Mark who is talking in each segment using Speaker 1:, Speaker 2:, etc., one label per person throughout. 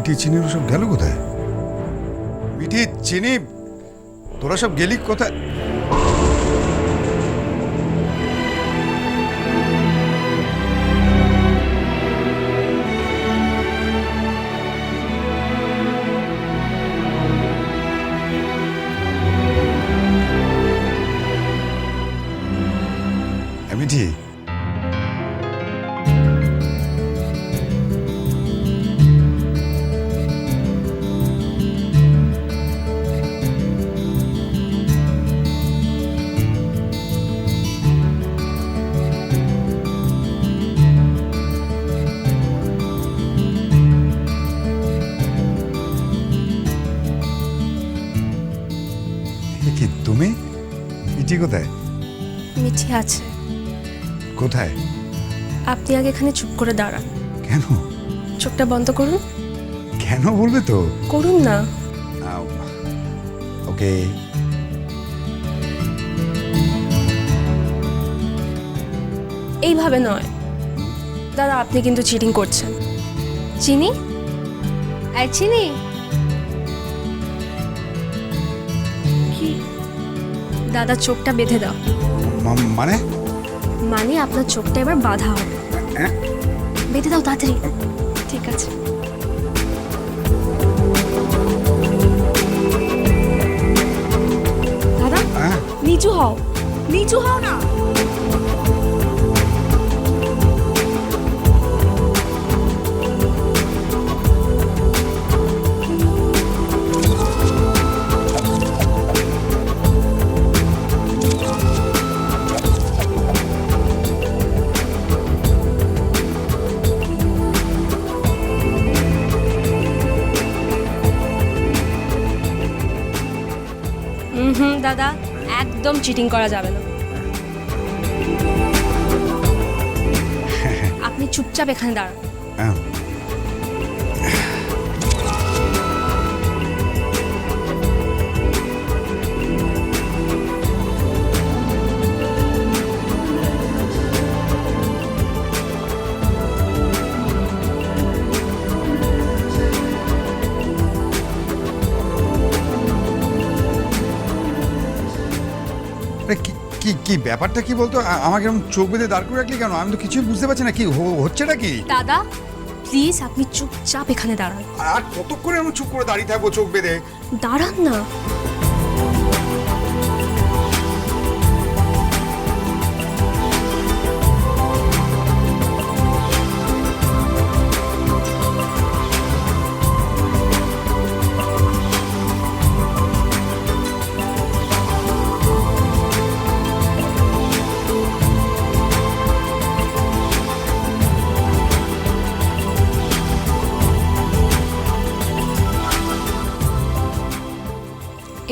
Speaker 1: মিটি চিনির সব গেল কোথায়? মিটি চিনি তোরা সব গেলি কোথায়? মিটি কি তুমি? মিটি কোথায়?
Speaker 2: মিঠি আছে।
Speaker 1: কোথায়?
Speaker 2: আপনি আগে এখানে চুপ করে দাঁড়ান।
Speaker 1: কেন?
Speaker 2: চোখটা বন্ধ করুন।
Speaker 1: কেন বলবে তো?
Speaker 2: করুন না।
Speaker 1: ওকে।
Speaker 2: এইভাবে নয় দাদা, আপনি কিন্তু চিটিং করছেন। চিনি, এই চিনি। কি দাদা, চোখটা বেঁধে দাও।
Speaker 1: মানে?
Speaker 2: মানে আপনার চোখটা এবার বাঁধা হবে। বেঁধে দাও তাড়াতাড়ি। ঠিক আছে। দাদা নিচু হও, নিচু হও না। দাদা, একদম চিটিং করা যাবে না। আপনি চুপচাপ এখানে দাঁড়ান।
Speaker 1: কি কি ব্যাপারটা কি বলতো? আমাকে এরকম চোখ বেঁধে দাঁড় করে রাখলি কেন? আমি তো কিছুই বুঝতে পারছি না কি হচ্ছেটা কি।
Speaker 2: দাদা প্লিজ আপনি চুপচাপ এখানে দাঁড়ান।
Speaker 1: আর কতক্ষণ আমি চুপ করে দাঁড়িয়ে থাকবো চোখ বেঁধে?
Speaker 2: দাঁড়ান না।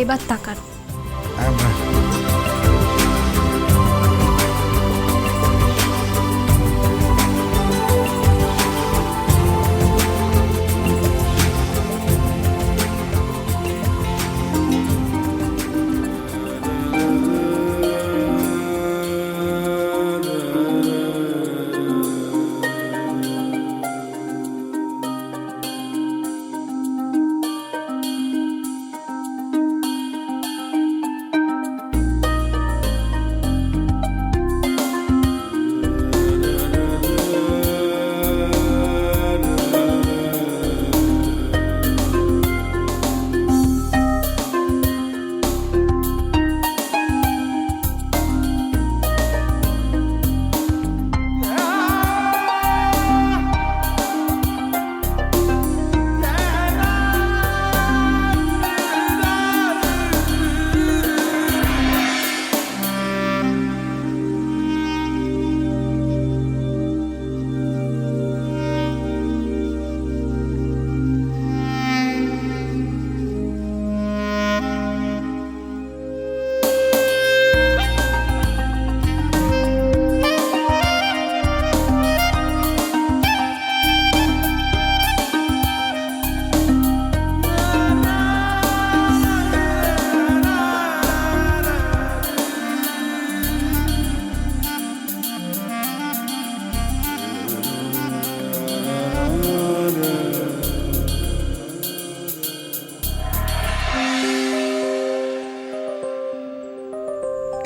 Speaker 2: এবার তাকান।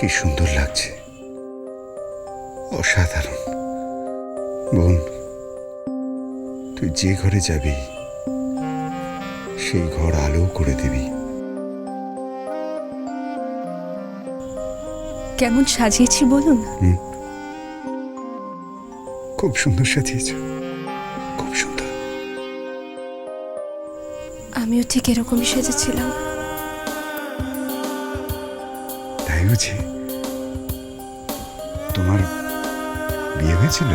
Speaker 1: কি সুন্দর লাগছে, অসাধারণ। বোন, তুই যে ঘরে যাবি সেই ঘর আলো করে দিবি।
Speaker 2: কেমন সাজিয়েছি বলুন?
Speaker 1: খুব সুন্দর সাজিয়েছ, খুব সুন্দর।
Speaker 2: আমিও ঠিক এরকমই সেজেছিলাম।
Speaker 1: তাই বুঝি? তোমার বিয়ে হয়েছিল?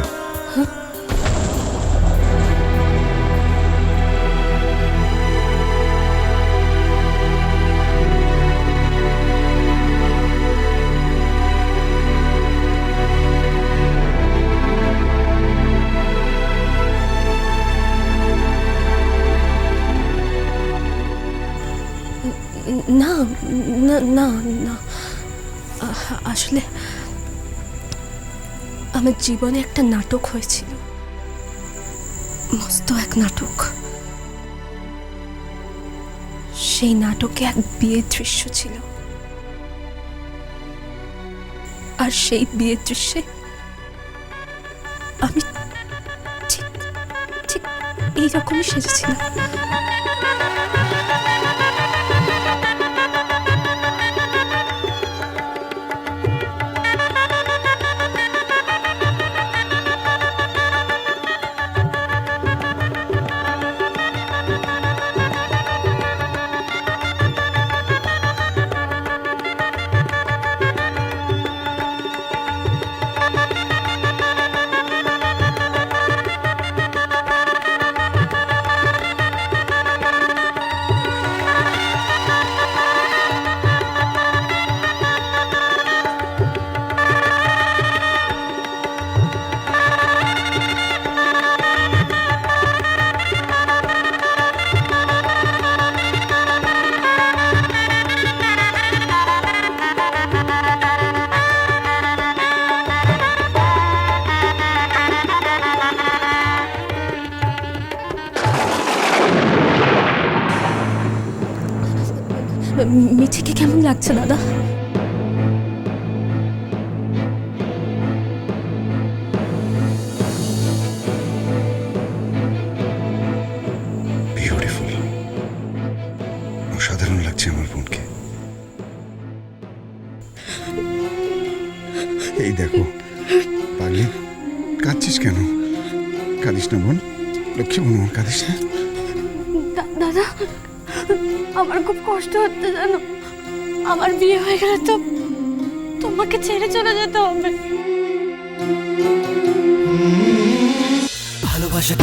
Speaker 2: না না না না, আসলে আমার জীবনে একটা নাটক হয়েছিল, মস্ত এক নাটক। সেই নাটকে এক বিয়ের দৃশ্য ছিল, আর সেই বিয়ের দৃশ্যে আমি ঠিক ঠিক এইরকমই সেজেছিলাম। মিঠিকে কেমন লাগছে দাদা?
Speaker 1: বিউটিফুল, অসাধারণ লাগছে আমার বোনকে। এই দেখো পাগলি, কাঁদছিস কেন? কাঁদিস না বোন, লক্ষ্মী বোন আমার, কাঁদিস না।
Speaker 2: দাদা, আমার খুব কষ্ট হচ্ছে জানো। আমার বিয়ে হয়ে গেলে তো তোমাকে ছেড়ে চলে যেতে হবে।
Speaker 3: ভালোবাসা